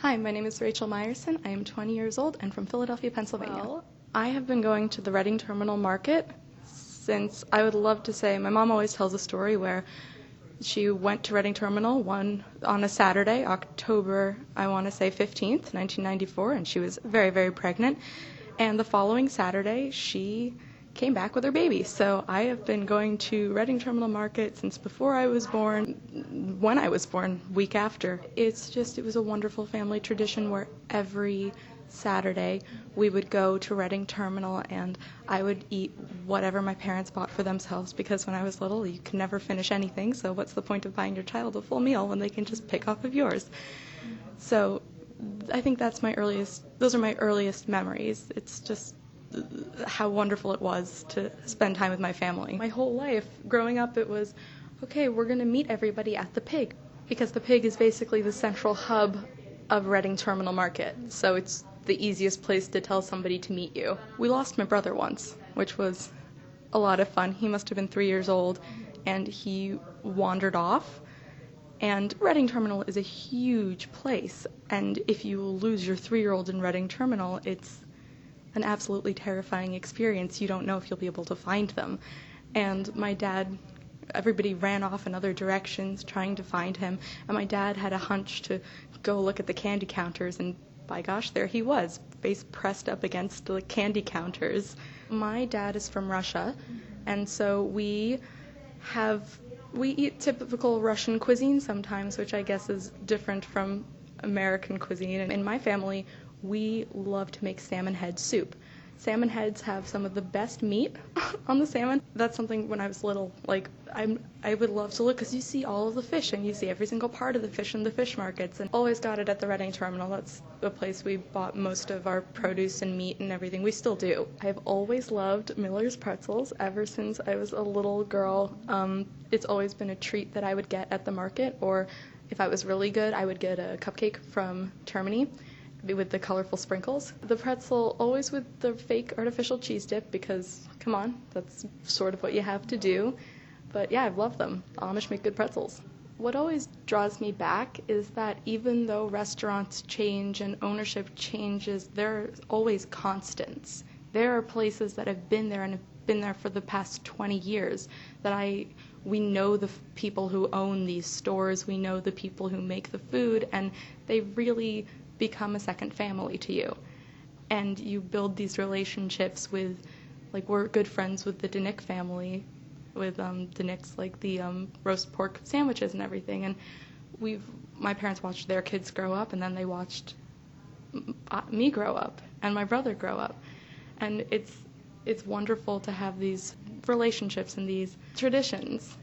Hi, my name is Rachel Meyerson. I am 20 years old and from Philadelphia, Pennsylvania. Well, I have been going to the Reading Terminal Market since, I would love to say, my mom always tells a story where she went to Reading Terminal on a Saturday, October, I want to say 15th, 1994, and she was very, very pregnant. And the following Saturday, she came back with her baby. So I have been going to Reading Terminal Market since before I was born, when I was born, week after. It was a wonderful family tradition where every Saturday we would go to Reading Terminal and I would eat whatever my parents bought for themselves, because when I was little you could never finish anything, so what's the point of buying your child a full meal when they can just pick off of yours? So I think those are my earliest memories. It's just how wonderful it was to spend time with my family. My whole life, growing up, it was, okay, we're going to meet everybody at the Pig, because the Pig is basically the central hub of Reading Terminal Market, so it's the easiest place to tell somebody to meet you. We lost my brother once, which was a lot of fun. He must have been 3 years old, and he wandered off. And Reading Terminal is a huge place, and if you lose your 3-year-old in Reading Terminal, it's an absolutely terrifying experience. You don't know if you'll be able to find them. And my dad, everybody ran off in other directions trying to find him, and my dad had a hunch to go look at the candy counters, and by gosh, there he was, face pressed up against the candy counters. My dad is from Russia, and so we eat typical Russian cuisine sometimes, which I guess is different from American cuisine. And in my family, we love to make salmon head soup. Salmon heads have some of the best meat on the salmon. That's something when I was little, I would love to look, because you see all of the fish and you see every single part of the fish in the fish markets, and always got it at the Reading Terminal. That's the place we bought most of our produce and meat and everything. We still do. I've always loved Miller's pretzels ever since I was a little girl. It's always been a treat that I would get at the market, or if I was really good, I would get a cupcake from Termini with the colorful sprinkles. The pretzel always with the fake artificial cheese dip, because, come on, that's sort of what you have to do. But yeah, I've loved them. Amish make good pretzels. What always draws me back is that even though restaurants change and ownership changes, there are always constants. There are places that have been there and have been there for the past 20 years that we know the people who own these stores, we know the people who make the food, and they really become a second family to you. And you build these relationships with, we're good friends with the Dinick family, with Dinick's, the roast pork sandwiches and everything. And my parents watched their kids grow up, and then they watched me grow up and my brother grow up. And it's wonderful to have these relationships and these traditions.